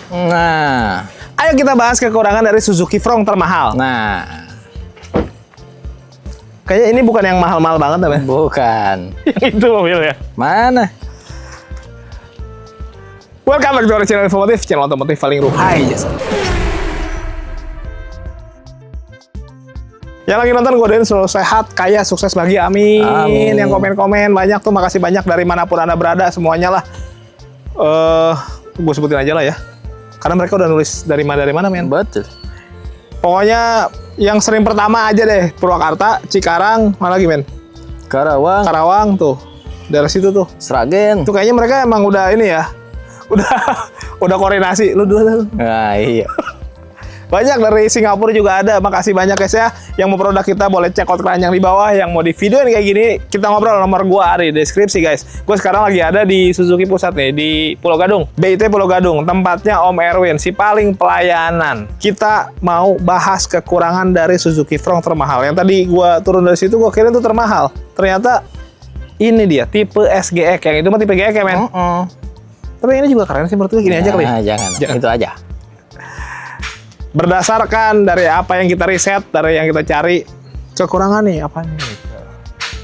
Nah, ayo kita bahas kekurangan dari Suzuki Front termahal. nah, Kayaknya ini bukan yang mahal-mahal banget, men. bukan. Yang itu mobilnya. Mana? Welcome back to our channel Infomotif, channel otomotif paling ruhai jasa. Yang lagi nonton, gue doain selalu sehat, kaya, sukses lagi, amin. Amin. Yang komen-komen banyak tuh, makasih banyak dari manapun Anda berada, semuanya lah. Gue sebutin aja lah ya. Karena mereka udah nulis dari mana, men. Betul. Pokoknya yang sering pertama aja deh, Purwakarta, Cikarang, mana lagi, men? Karawang, Karawang tuh, daerah situ tuh. Sragen. Tuh kayaknya mereka emang udah ini ya, udah koordinasi. Lu dulu. Nah, iya. Banyak dari Singapura juga ada. Makasih banyak guys ya. Yang mau produk kita boleh cek out keranjang di bawah. Yang mau di videoin kayak gini, kita ngobrol, nomor gua ada di deskripsi guys. Gue sekarang lagi ada di Suzuki Pusat nih, di Pulau Gadung. BIT Pulau Gadung, tempatnya Om Erwin, si paling pelayanan. Kita mau bahas kekurangan dari Suzuki Front termahal. Yang tadi gua turun dari situ, gua kira itu termahal. Ternyata ini dia, tipe SGX. Yang itu mah tipe GX ya, men. Tapi ini juga keren sih menurut gue, gini aja kali. Nah, jangan. Itu aja. Berdasarkan dari apa yang kita riset, dari yang kita cari, kekurangan nih apa nih?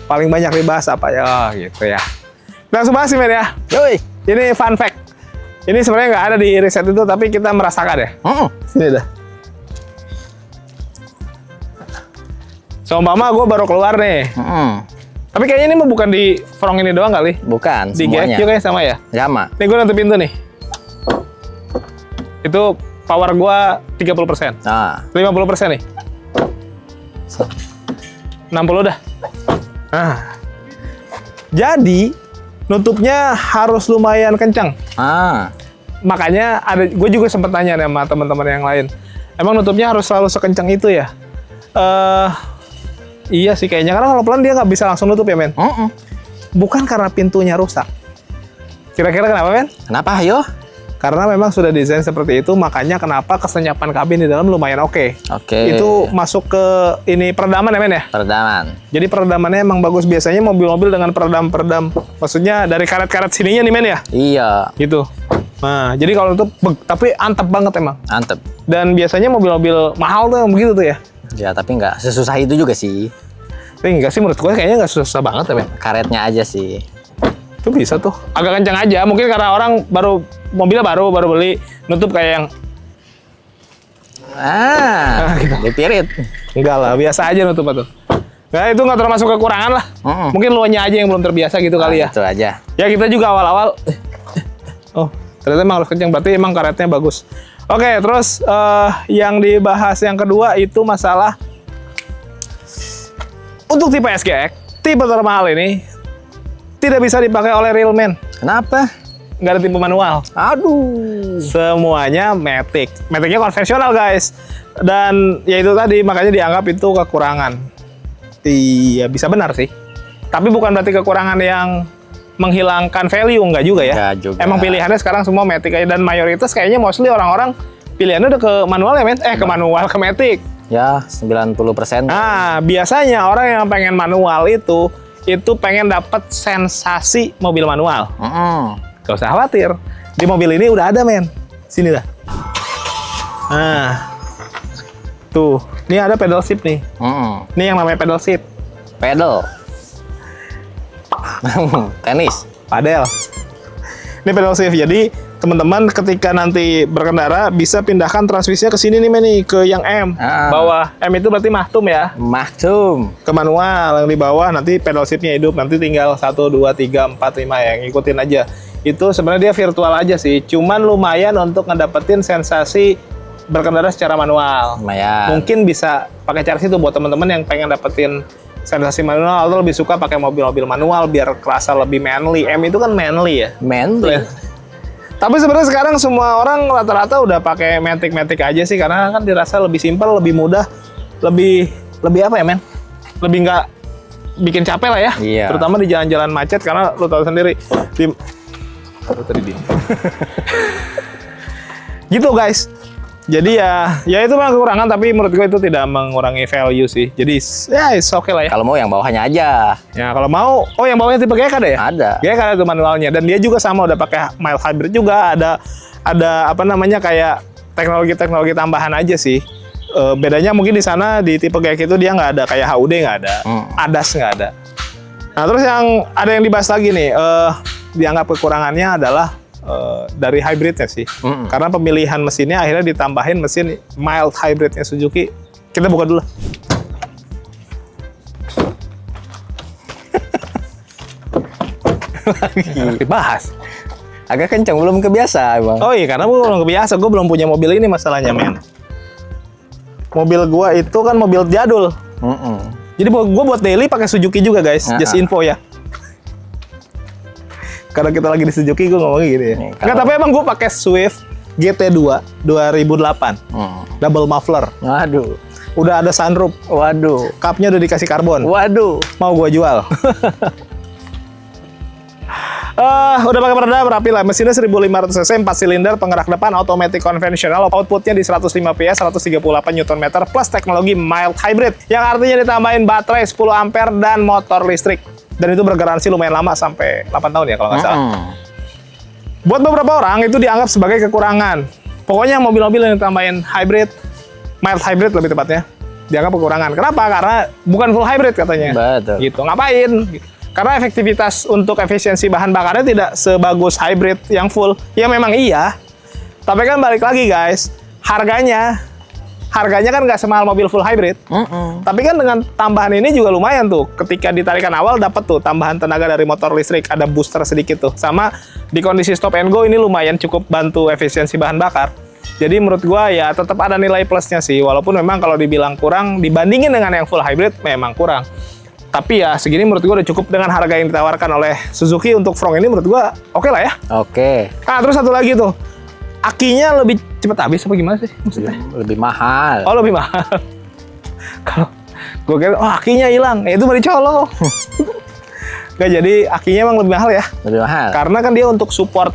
Paling banyak dibahas apa ya gitu ya. Langsung bahas sih, men ya. Yoi. Ini fun fact. Ini sebenarnya nggak ada di riset itu, tapi kita merasakan ya. Sini dah. Seumpama gue baru keluar nih. Tapi kayaknya ini mah bukan di front ini doang kali. Bukan, Di semuanya. GX juga sama ya? Sama. Nih gue nutup pintu nih. Itu power gua 30%. Nah, 50% nih. 60 dah. Nah. Jadi nutupnya harus lumayan kencang. Makanya ada, gue juga sempat tanya nih sama teman-teman yang lain. Emang nutupnya harus selalu sekencang itu ya? Iya sih kayaknya, karena kalau pelan dia nggak bisa langsung nutup ya, men. Bukan karena pintunya rusak. Kira-kira kenapa, men? Kenapa, ayo? Karena memang sudah desain seperti itu, makanya kenapa kesenyapan kabin di dalam lumayan oke. Itu masuk ke ini peredaman ya, men ya? Peredaman. Jadi peredamannya emang bagus. Biasanya mobil-mobil dengan peredam, maksudnya dari karet-karet sininya nih, men ya? Iya. Gitu. Nah, jadi kalau itu, tapi antep banget emang. Antep. Dan biasanya mobil-mobil mahal tuh yang begitu tuh ya? Ya, tapi nggak sesusah itu juga sih. Tapi enggak sih, menurut gue kayaknya nggak susah banget ya, men. Karetnya aja sih. Itu bisa tuh. Agak kencang aja. Mungkin karena orang mobilnya baru beli, nutup kayak yang Gitu. Dipirit. enggak lah, biasa aja nutup tuh. Nah, itu nggak termasuk kekurangan lah. Mungkin lo nya aja yang belum terbiasa gitu kali ya. Itu aja. Ya kita juga awal-awal. Oh, ternyata emang harus kencang. Berarti emang karetnya bagus. Oke, terus yang dibahas yang kedua itu masalah untuk tipe SGX, tipe termahal ini tidak bisa dipakai oleh real man. Kenapa? Nggak ada tipe manual. Aduh. Semuanya matic. Maticnya konvensional, guys. Dan ya itu tadi, makanya dianggap itu kekurangan. Iya, bisa benar sih. Tapi bukan berarti kekurangan yang menghilangkan value, enggak juga ya. Enggak juga. Emang pilihannya sekarang semua matic aja, dan mayoritas kayaknya mostly orang-orang pilihannya udah ke manual ya, men. Ke manual, ke matic. Ya, 90%. Nah, biasanya orang yang pengen manual itu pengen dapat sensasi mobil manual. Gak usah khawatir. Di mobil ini udah ada, men. Sini dah. Nah. Tuh, ini ada pedal shift nih. Ini yang namanya pedal shift. Pedal. Tenis. Padel. Ini pedal shift. Jadi, teman-teman ketika nanti berkendara bisa pindahkan transmisinya ke sini nih, men, nih, ke yang M. Bawah. M itu berarti maktum ya. Maktum. Ke manual, yang di bawah nanti pedal shiftnya hidup. Nanti tinggal 1, 2, 3, 4, 5 ya. Ngikutin aja. Itu sebenarnya dia virtual aja sih. Cuman lumayan untuk ngedapetin sensasi berkendara secara manual. Lumayan. Mungkin bisa pakai cara situ buat teman-teman yang pengen dapetin sensasi manual atau lebih suka pakai mobil-mobil manual biar kerasa lebih manly. M itu kan manly ya. Manly. Tapi sebenarnya sekarang semua orang rata-rata udah pakai matic aja sih, karena kan dirasa lebih simpel, lebih mudah, lebih apa ya, men? Lebih nggak bikin capek lah ya. Iya. Terutama di jalan-jalan macet, karena lo tahu sendiri gitu, guys. Jadi ya itu memang kekurangan, tapi menurut gue itu tidak mengurangi value sih. Jadi ya oke lah ya. Kalau mau yang bawahnya aja. Ya kalau mau, oh yang bawahnya tipe GK ada ya? Ada. GK ada tuh manualnya, dan dia juga sama udah pakai mild hybrid juga, ada apa namanya kayak teknologi tambahan aja sih. Bedanya mungkin di sana di tipe GK itu dia nggak ada kayak HUD, nggak ada, ADAS nggak ada. Nah terus yang ada yang dibahas lagi nih, dianggap kekurangannya adalah dari hybridnya sih. Karena pemilihan mesinnya akhirnya ditambahin mesin mild hybridnya Suzuki. Kita buka dulu. Dibahas. Agak kencang, belum kebiasa bang. Oh iya, karena gue belum kebiasa. Gue belum punya mobil ini masalahnya, men. Mobil gua itu kan mobil jadul. Jadi gue buat daily pakai Suzuki juga guys. Just info ya. Karena kita lagi di Suzuki, gue ngomongnya gitu ya. Enggak, tapi emang gue pakai Swift GT2 2008. Double muffler. Waduh. Udah ada sunroof. Waduh. Cupnya udah dikasih karbon. Waduh. Mau gue jual. Udah pakai peredam rapi lah. Mesinnya 1500 cc, 4 silinder, penggerak depan, automatic konvensional. Outputnya di 105 PS, 138 Nm plus teknologi mild hybrid, yang artinya ditambahin baterai 10 ampere dan motor listrik. Dan itu bergaransi lumayan lama, sampai 8 tahun ya kalau nggak salah. Buat beberapa orang itu dianggap sebagai kekurangan. Pokoknya mobil-mobil yang ditambahin hybrid, mild hybrid lebih tepatnya, dianggap kekurangan. Kenapa? Karena bukan full hybrid katanya. Betul. Gitu. Ngapain? Karena efektivitas untuk efisiensi bahan bakarnya tidak sebagus hybrid yang full. Ya memang iya. Tapi kan balik lagi guys, harganya kan nggak semahal mobil full hybrid. Tapi kan dengan tambahan ini juga lumayan tuh. Ketika ditarikan awal dapat tuh tambahan tenaga dari motor listrik, ada booster sedikit tuh. Sama di kondisi stop and go ini lumayan cukup bantu efisiensi bahan bakar. Jadi menurut gua ya tetap ada nilai plusnya sih. Walaupun memang kalau dibilang kurang dibandingin dengan yang full hybrid memang kurang. Tapi ya segini menurut gua udah cukup dengan harga yang ditawarkan oleh Suzuki untuk Fronk ini, menurut gua oke lah ya. Oke. Nah terus satu lagi tuh, akinya lebih cepat habis apa gimana sih maksudnya? Lebih mahal. Oh lebih mahal. Kalau gue kira, oh akinya hilang, ya itu baru colok. Nggak, jadi akinya emang lebih mahal ya? Lebih mahal. Karena kan dia untuk support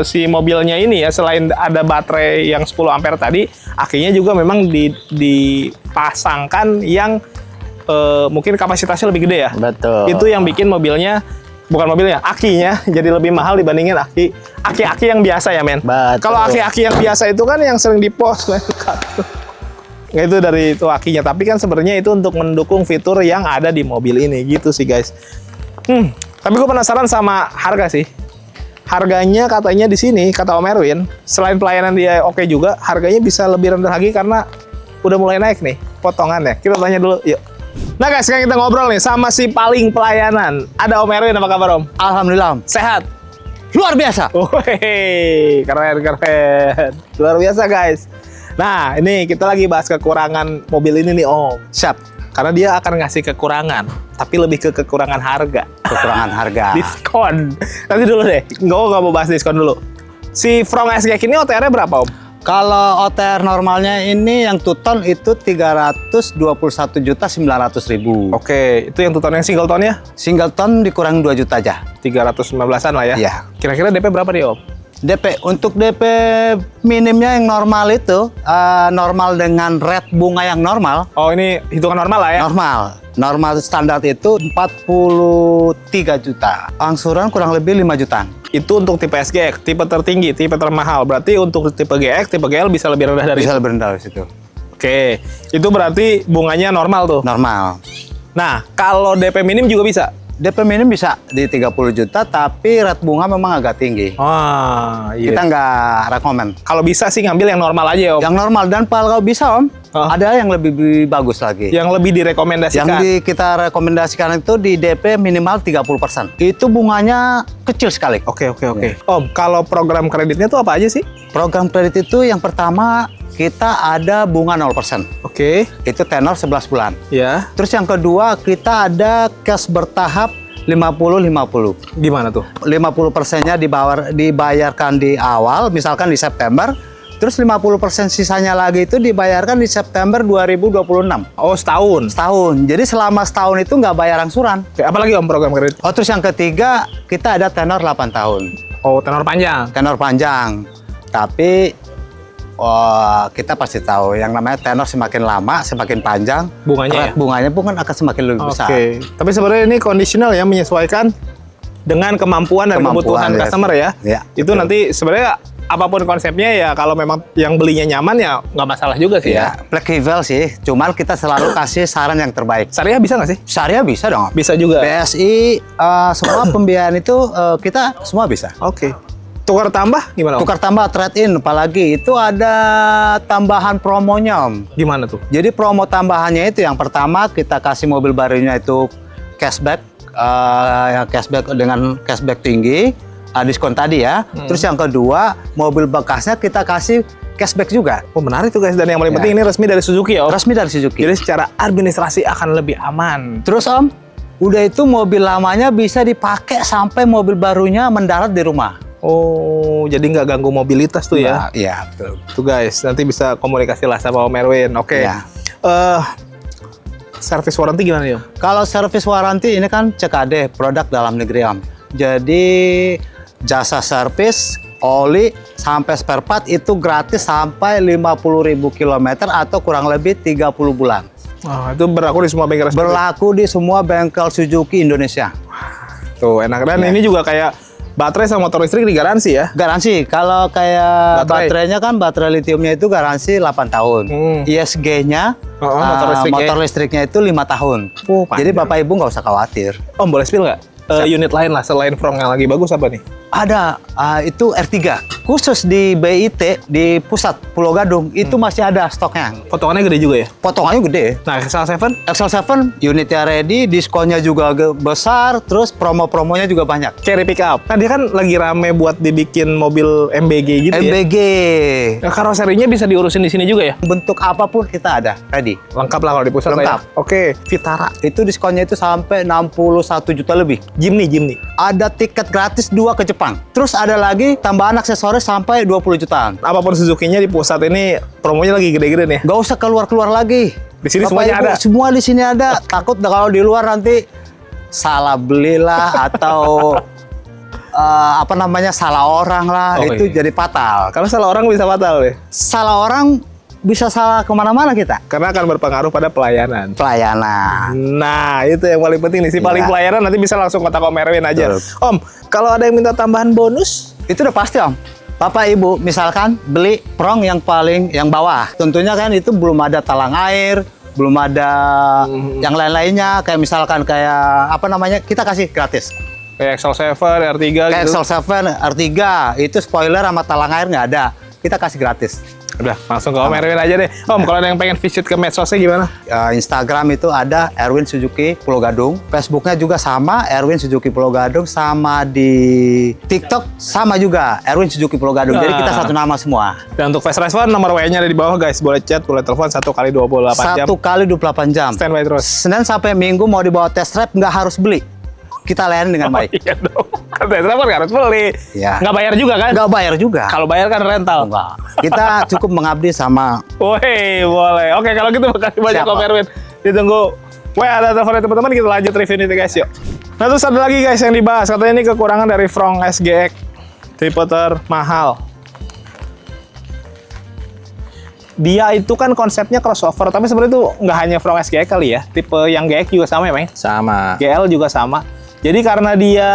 si mobilnya ini ya, selain ada baterai yang 10 ampere tadi, akinya juga memang dipasangkan yang mungkin kapasitasnya lebih gede ya. Betul. Itu yang bikin mobilnya, bukan mobilnya, akinya jadi lebih mahal dibandingin aki-aki yang biasa ya men. Betul. Kalau aki-aki yang biasa itu kan yang sering dipost men. Nggak, itu dari itu akinya, tapi kan sebenarnya itu untuk mendukung fitur yang ada di mobil ini gitu sih guys. Tapi gue penasaran sama harga sih. Harganya katanya di sini kata Om Erwin, selain pelayanan dia oke juga, harganya bisa lebih rendah lagi karena udah mulai naik nih potongannya. Kita tanya dulu, yuk. Nah guys, sekarang kita ngobrol nih sama si paling pelayanan. Ada Om Erwin, apa kabar Om? Alhamdulillah. Sehat? Luar biasa. Wih, keren. Luar biasa guys. Nah, ini kita lagi bahas kekurangan mobil ini nih Om. Siap. Karena dia akan ngasih kekurangan, tapi lebih ke kekurangan harga. Kekurangan harga. Diskon. Nanti dulu deh, nggak mau bahas diskon dulu. Si Fronk SG ini OTR-nya berapa Om? Kalau OTR normalnya ini yang 2 ton itu 321.900.000. Oke, itu yang 2 ton, yang single ton-nya? Single ton dikurang 2 juta aja. 315-an lah ya? Iya. Kira-kira DP berapa nih Om? DP, untuk DP minimnya yang normal itu, normal dengan rate bunga yang normal. Oh ini hitungan normal lah ya? Normal standar itu 43 juta. Angsuran kurang lebih 5 jutaan. Itu untuk tipe SGX, tipe tertinggi, tipe termahal. Berarti untuk tipe GX, tipe GL bisa lebih rendah dari Bisa itu? lebih rendah dari situ. Oke, itu berarti bunganya normal tuh? Normal. Nah, kalau DP minim juga bisa? DP minim bisa di 30 juta, tapi rate bunga memang agak tinggi. Wah, iya. Kita nggak rekomen. Kalau bisa sih ngambil yang normal aja ya Om? Yang normal, dan kalau bisa Om, ada yang lebih bagus lagi. Yang lebih direkomendasikan? Kita rekomendasikan itu di DP minimal 30%. Itu bunganya kecil sekali. Oke. Om, kalau program kreditnya tuh apa aja sih? Program kredit itu yang pertama, kita ada bunga 0%. Oke. Itu tenor 11 bulan. Ya. Terus yang kedua, kita ada cash bertahap 50-50. Gimana tuh? 50%-nya dibayarkan di awal, misalkan di September. Terus 50% sisanya lagi itu dibayarkan di September 2026. Oh, setahun? Setahun. Jadi selama setahun itu nggak bayar angsuran. Oke, apalagi Om program kredit? Oh, terus yang ketiga, kita ada tenor 8 tahun. Oh, tenor panjang? Tenor panjang. Tapi kita pasti tahu yang namanya tenor semakin lama, semakin panjang, Bunganya ya? bunganya pun akan semakin lebih besar. Oke. Tapi sebenarnya ini kondisional ya, menyesuaikan dengan kemampuan dan kebutuhan ya. customer ya. Ya, Itu betul. nanti sebenarnya apapun konsepnya ya, kalau memang yang belinya nyaman ya nggak masalah juga sih ya. Fleksibel sih, cuman kita selalu kasih saran yang terbaik. Syariah bisa nggak sih? Syariah bisa dong. Bisa juga. BSI, semua pembiayaan itu kita semua bisa. Oke. Tukar tambah gimana, Om? Tukar tambah trade-in, apalagi itu ada tambahan promonya, Om. Gimana tuh? Jadi promo tambahannya itu yang pertama kita kasih mobil barunya itu cashback, cashback dengan cashback tinggi, diskon tadi ya. Terus yang kedua mobil bekasnya kita kasih cashback juga. Oh menarik tuh guys, dan yang paling Ya. penting ini resmi dari Suzuki ya, Om? Resmi dari Suzuki. Jadi secara administrasi akan lebih aman. Terus Om, udah itu mobil lamanya bisa dipakai sampai mobil barunya mendarat di rumah. Oh, jadi nggak ganggu mobilitas tuh ya? Nah, iya betul. Tuh guys, nanti bisa komunikasi lah sama Om Erwin. Oke. Ya. Service warranty gimana nih, Om? Kalau servis waranti ini kan CKD, produk dalam negeri Om. Jadi jasa servis, oli, sampai spare part itu gratis sampai 50.000 km atau kurang lebih 30 bulan. Oh, itu berlaku di semua bengkel resmi. Berlaku di semua bengkel Suzuki Indonesia. Tuh enak, dan Ya. ini juga kayak baterai sama motor listrik digaransi ya. Garansi, kalau kayak Baterai. baterainya kan baterai litiumnya itu garansi 8 tahun. ISG-nya, motor listriknya itu 5 tahun. Oh, Jadi panjang. Bapak Ibu nggak usah khawatir. Om boleh spill nggak? Unit lain lah selain Frong yang lagi bagus apa nih? Ada, itu R3. Khusus di BIT, di pusat Pulau Gadung, itu masih ada stoknya. Potongannya gede juga ya? Potongannya gede. Nah, XL7? XL7 unitnya ready, diskonnya juga besar, terus promo-promonya juga banyak. Cherry pickup. Nah, dia kan lagi rame buat dibikin mobil MBG gitu ya. MBG, Nah, karoserinya bisa diurusin di sini juga ya? bentuk apapun kita ada, ready. Lengkap lah kalau di pusat lah ya. Lengkap. Oke, Vitara. Itu diskonnya itu sampai 61 juta lebih. Jimny. Ada tiket gratis 2 ke Jepang. Terus ada lagi tambahan aksesoris sampai 20 jutaan. Apapun Suzuki-nya di pusat ini promonya lagi gede-gede nih. Nggak usah keluar-keluar lagi. Di sini Bapak semuanya Ibu, ada. Semua di sini ada. Takut kalau di luar nanti salah belilah atau salah orang lah. Oh, Itu iya. jadi fatal. Karena salah orang bisa fatal deh. Salah orang bisa salah kemana-mana kita. Karena akan berpengaruh pada pelayanan. Pelayanan. Nah, itu yang paling penting nih. Si paling Iya. pelayanan nanti bisa langsung kontak Om Erwin aja. Betul. Om, kalau ada yang minta tambahan bonus, Itu udah pasti Om. Bapak Ibu misalkan beli prong yang bawah. Tentunya kan itu belum ada talang air, belum ada yang lain-lainnya. Kayak misalkan kita kasih gratis. kayak XL7, R3 Kayak gitu. XL7, R3, itu spoiler sama talang air nggak ada. Kita kasih gratis. Udah, langsung ke Om Erwin aja deh. Om, kalau ada yang pengen visit ke medsosnya gimana? Instagram itu ada Erwin Suzuki Pulau Gadung. Facebooknya juga sama, Erwin Suzuki Pulau Gadung. Sama di TikTok sama juga, Erwin Suzuki Pulau Gadung. Jadi kita satu nama semua. Dan untuk fast respon, nomor WA-nya ada di bawah guys. Boleh chat, boleh telepon 1 kali 28 jam. 1 kali 28 jam. Standby terus. Senin sampai Minggu mau dibawa test drive nggak harus beli. Kita layani dengan baik. Iya dong. Kan test drive kan harus beli. Iya. Nggak bayar juga kan? Nggak bayar juga. Kalau bayar kan rental. Enggak. Kita cukup mengabdi sama. Woi, boleh. Oke, kalau gitu makasih banyak Siap, Om Pak. Erwin. Ditunggu. Woi, ada telepon dari teman-teman, kita lanjut review ini guys, yuk. Nah, terus ada lagi guys yang dibahas. Katanya ini kekurangan dari Frong SGX. Tipe termahal. Dia itu kan konsepnya crossover, tapi sebenarnya itu nggak hanya Frong SGX kali ya. Tipe yang GX juga sama ya, Meng? Sama. GL juga sama. Jadi karena dia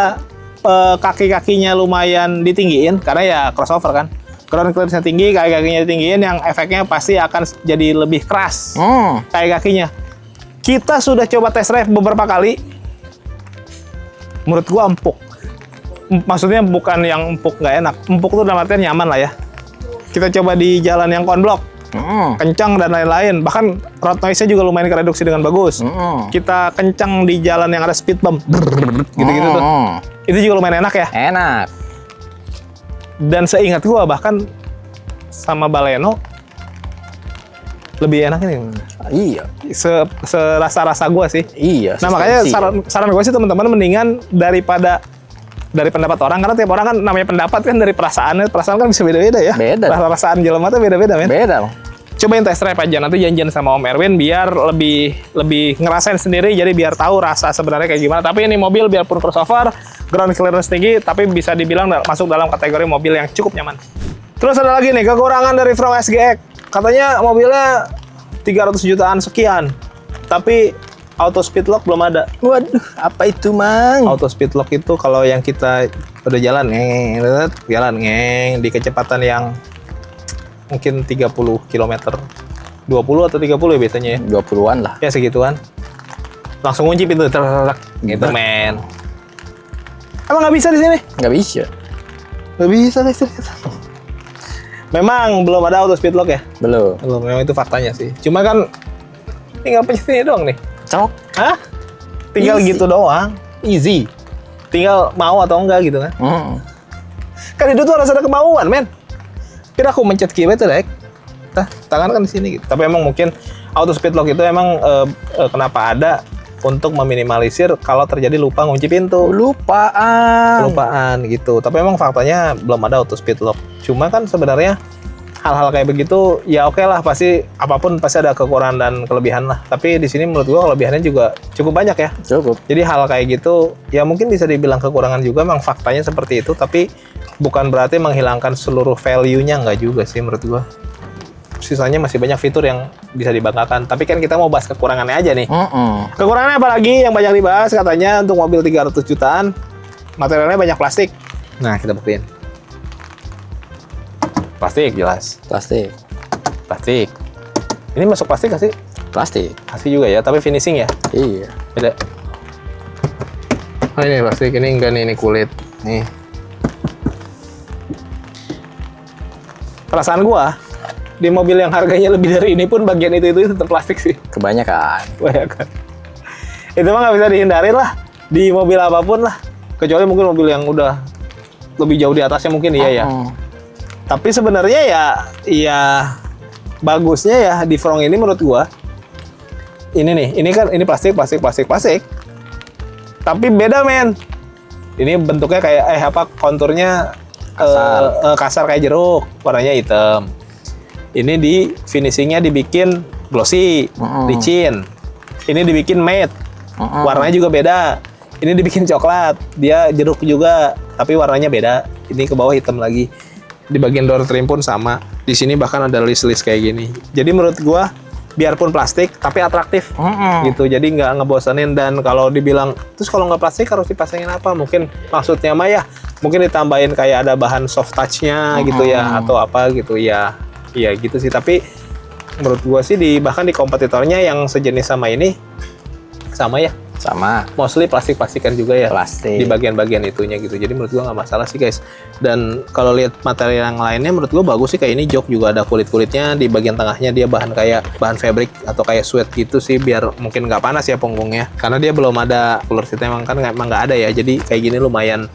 kaki-kakinya lumayan ditinggiin, karena ya crossover kan. Ground clearance-nya tinggi, kaki-kakinya ditinggiin, yang efeknya pasti akan jadi lebih keras. Kaki-kakinya. Kita sudah coba test drive beberapa kali. Menurut gua empuk. Maksudnya bukan yang empuk nggak enak. Empuk tuh dalam artian nyaman lah ya. Kita coba di jalan yang konblok. Kencang dan lain-lain. Bahkan road noise-nya juga lumayan kereduksi dengan bagus. Kita kencang di jalan yang ada speed bump. Gitu-gitu tuh. Itu juga lumayan enak ya. Enak. Dan seingat gua bahkan sama Baleno lebih enak ini. Iya. Serasa-rasa gua sih. Iya. Nah makanya suspensi. saran gue sih teman-teman mendingan dari pendapat orang, karena tiap orang kan namanya pendapat kan dari perasaannya, perasaan kan bisa beda-beda ya. Beda. Perasaan jelema tuh beda-beda men. Beda, Bang. Cobain test drive aja, nanti janjian sama Om Erwin biar lebih ngerasain sendiri, jadi biar tahu rasa sebenarnya kayak gimana. Tapi ini mobil biarpun crossover, ground clearance tinggi, tapi bisa dibilang masuk dalam kategori mobil yang cukup nyaman. Terus ada lagi nih kekurangan dari Frong SGX. Katanya mobilnya 300 jutaan sekian. Tapi auto speed lock belum ada. Waduh, apa itu, Mang? Auto speed lock itu kalau yang kita udah jalan di kecepatan yang mungkin 30 km. 20 atau 30 ya biasanya ya. 20-an lah. Ya segituan. Langsung kunci pintu gitu, men. Emang nggak bisa di sini? Nggak bisa. Nggak bisa guys. Memang belum ada auto speed lock ya? Belum. Belum, memang itu faktanya sih. Cuma kan tinggal pencet ini doang nih. Cok. Hah? Tinggal Easy. gitu doang. Easy. Tinggal mau atau enggak gitu kan. Kan itu tuh harus ada kemauan, men. Kira aku mencet keyboard tuh, Dek. Nah, tangan kan di sini gitu. Tapi emang mungkin auto speed lock itu emang kenapa ada untuk meminimalisir kalau terjadi lupa ngunci pintu. Kelupaan gitu. Tapi emang faktanya belum ada auto speed lock. Cuma kan sebenarnya hal-hal kayak begitu ya oke lah, pasti apapun pasti ada kekurangan dan kelebihan lah. Tapi di sini menurut gua kelebihannya juga cukup banyak ya. Cukup. Jadi hal kayak gitu ya mungkin bisa dibilang kekurangan juga, memang faktanya seperti itu, tapi bukan berarti menghilangkan seluruh value-nya, enggak juga sih menurut gua. Sisanya masih banyak fitur yang bisa dibanggakan. Tapi kan kita mau bahas kekurangannya aja nih. Kekurangannya apa lagi yang banyak dibahas? Katanya untuk mobil 300 jutaan materialnya banyak plastik. Nah, kita buktiin. Plastik jelas. Plastik. Plastik. Ini masuk plastik nggak sih? Plastik. Plastik juga ya, tapi finishing ya? Iya. Beda. Oh ini plastik, ini enggak nih, ini kulit. Nih. Perasaan gua, di mobil yang harganya lebih dari ini pun bagian itu tetap plastik sih. Kebanyakan. Kebanyakan. Itu mah nggak bisa dihindarin lah. Di mobil apapun lah. Kecuali mungkin mobil yang udah lebih jauh di atasnya mungkin iya ya. Tapi sebenarnya ya bagusnya ya di Frong ini menurut gua. Ini nih, ini kan ini plastik. Tapi beda, men. Ini bentuknya kayak konturnya kasar kayak jeruk, warnanya hitam. Ini di finishingnya dibikin glossy, licin. Ini dibikin matte, warnanya juga beda. Ini dibikin coklat, dia jeruk juga, tapi warnanya beda. Ini ke bawah hitam lagi. Di bagian door trim pun sama. Di sini bahkan ada list-list kayak gini. Jadi menurut gua, biarpun plastik, tapi atraktif gitu. Jadi nggak ngebosanin. Dan kalau dibilang, terus kalau nggak plastik harus dipasangin apa? Mungkin maksudnya mah ya, mungkin ditambahin kayak ada bahan soft touch-nya gitu ya, atau apa gitu ya. Iya gitu sih. Tapi menurut gua sih bahkan di kompetitornya yang sejenis sama ini sama ya. Sama. Mostly plastik-plastikan juga ya. Plastik. Di bagian-bagian itunya gitu. Jadi menurut gua nggak masalah sih guys. Dan kalau lihat material yang lainnya menurut gua bagus sih, kayak ini jok juga ada kulit-kulitnya. Di bagian tengahnya dia bahan fabric atau kayak sweat gitu sih, biar mungkin nggak panas ya punggungnya. Karena dia belum ada cooler seat, emang nggak ada ya. Jadi kayak gini lumayan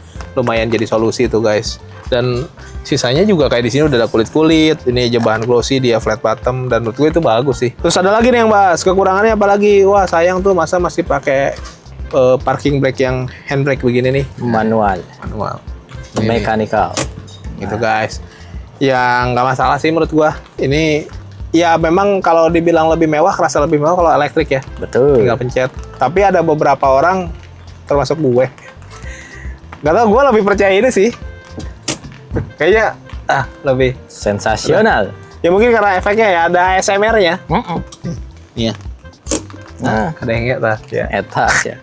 jadi solusi tuh guys. Dan sisanya juga kayak di sini udah ada kulit-kulit. Ini aja bahan glossy, dia flat bottom, dan menurut gue itu bagus sih. Terus ada lagi nih yang bahas kekurangannya apa lagi? Wah sayang tuh, masa masih pakai parking brake yang handbrake begini nih. Manual. Ini, Mechanical. gitu guys. Ya nggak masalah sih menurut gua. Ini ya memang kalau dibilang lebih mewah, kerasa lebih mewah kalau elektrik ya. Betul. Tinggal pencet. Tapi ada beberapa orang, termasuk gue, nggak tahu, gue lebih percaya ini sih. Kayaknya lebih Sensasional. ya mungkin karena efeknya ya, ada ASMR-nya. Iya. Nah, Ada yang nggak ya. etas ya.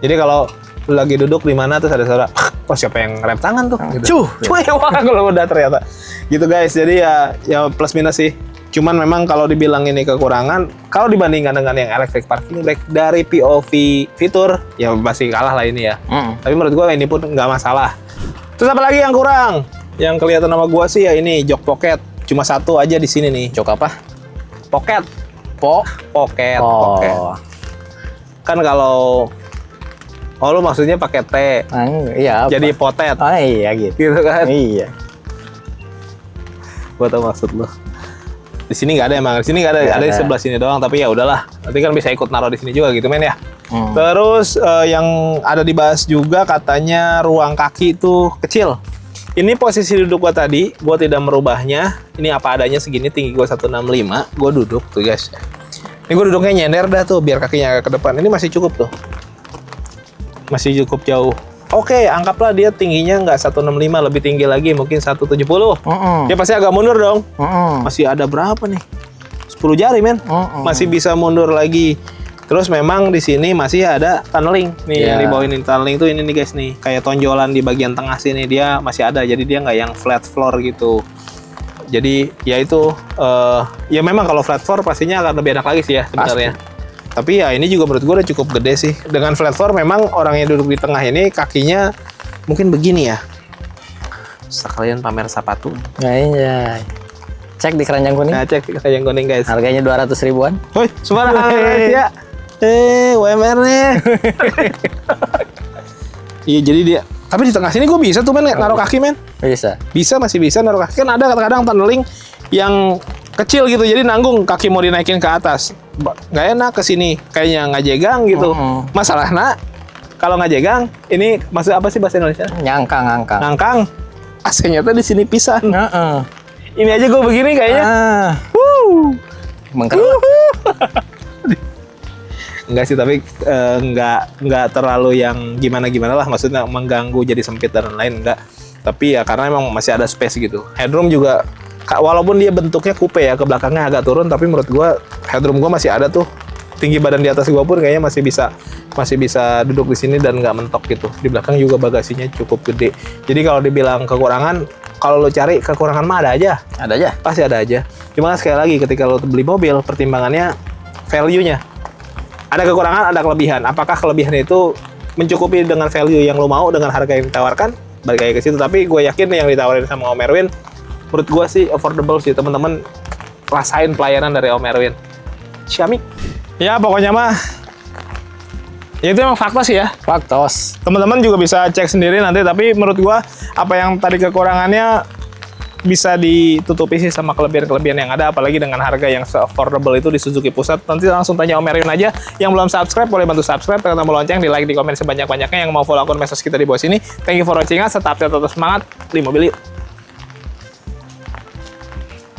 Jadi kalau lu lagi duduk di mana terus ada suara, oh siapa yang ngerem tangan tuh? Gitu. Cuy, wah kalau udah ternyata. Gitu guys. Jadi ya plus minus sih. Cuman memang kalau dibilang ini kekurangan, kalau dibandingkan dengan yang electric parking brake dari POV fitur, ya pasti kalah lah ini ya. Tapi menurut gua ini pun nggak masalah. Terus apa lagi yang kurang? Yang kelihatan sama gua sih ya ini jok pocket. Cuma satu aja di sini nih. Jok apa? Pocket. Pocket. Kan kalau lu maksudnya pakai T. Iya. Apa? Jadi potet. Oh iya gitu. Gitu kan? Iya. Gua tahu maksud lu. Di sini nggak ada emang. Di sini nggak ada. Nggak Ada di ada. sebelah sini doang. Tapi ya udahlah. Nanti kan bisa ikut naruh di sini juga gitu men ya. Terus yang ada dibahas juga katanya ruang kaki itu kecil. Ini posisi duduk gua tadi, gua tidak merubahnya. Ini apa adanya segini, tinggi gua 165. Gua duduk tuh guys. Ini gua duduknya nyender dah tuh biar kakinya agak ke depan. Ini masih cukup tuh. Masih cukup jauh Oke, anggaplah dia tingginya nggak 165, lebih tinggi lagi, mungkin 170. Dia pasti agak mundur dong. Masih ada berapa nih? 10 jari, men. Masih bisa mundur lagi. Terus memang di sini masih ada tunneling nih yang di bawah ini. Tunneling tuh ini nih guys nih, kayak tonjolan di bagian tengah sini dia masih ada. Jadi dia nggak yang flat floor gitu. Jadi ya itu ya memang kalau flat floor pastinya akan lebih enak lagi sih ya sebenarnya. Tapi ya ini juga menurut gue udah cukup gede sih. Dengan flat floor memang orang yang duduk di tengah ini kakinya mungkin begini ya. Sekalian pamer sepatu. Iya. Cek di keranjang kuning. Nah, cek di keranjang kuning guys. Harganya 200 ribuan. Woi, sembarang ya. UMR-nya. Iya, jadi dia. Tapi di tengah sini gue bisa tuh, men, naruh kaki, men. Bisa. Bisa, masih bisa naruh kaki. Kan ada kadang-kadang tunneling yang kecil gitu, jadi nanggung kaki mau dinaikin ke atas. Nggak enak ke sini, kayaknya nggak jegang gitu. Masalahnya kalau nggak jegang, ini maksud apa sih bahasa Indonesia? Ngangkang. Ngangkang. AC-nya tuh di sini pisan. Ini aja gue begini kayaknya. Mengkerut. Enggak sih, tapi enggak terlalu yang gimana-gimana lah, maksudnya mengganggu jadi sempit dan lain-lain, enggak. Tapi ya karena emang masih ada space gitu. Headroom juga, walaupun dia bentuknya coupe ya, ke belakangnya agak turun, tapi menurut gua headroom gua masih ada tuh. Tinggi badan di atas gua pun kayaknya masih bisa duduk di sini dan nggak mentok gitu. Di belakang juga bagasinya cukup gede. Jadi kalau dibilang kekurangan, kalau lo cari kekurangan mah ada aja. Ada aja. Pasti ada aja. Cuma sekali lagi ketika lo beli mobil, pertimbangannya value-nya. Ada kekurangan, ada kelebihan. Apakah kelebihan itu mencukupi dengan value yang lo mau dengan harga yang ditawarkan? Balik lagi ke situ. Tapi gue yakin yang ditawarin sama Om Erwin, menurut gue sih affordable sih. Teman-teman rasain pelayanan dari Om Erwin. Syamik. Ya pokoknya mah, ya itu emang fakta sih ya. Faktos. Teman-teman juga bisa cek sendiri nanti. Tapi menurut gue apa yang tadi kekurangannya bisa ditutupi sih sama kelebihan-kelebihan yang ada, apalagi dengan harga yang affordable itu di Suzuki Pusat. Nanti langsung tanya Om Erwin aja. Yang belum subscribe boleh bantu subscribe, tekan tombol lonceng, di like, di komen sebanyak-banyaknya. Yang mau follow akun medsos kita di bawah sini. Thank you for watching us, tetap semangat di mobil yuk.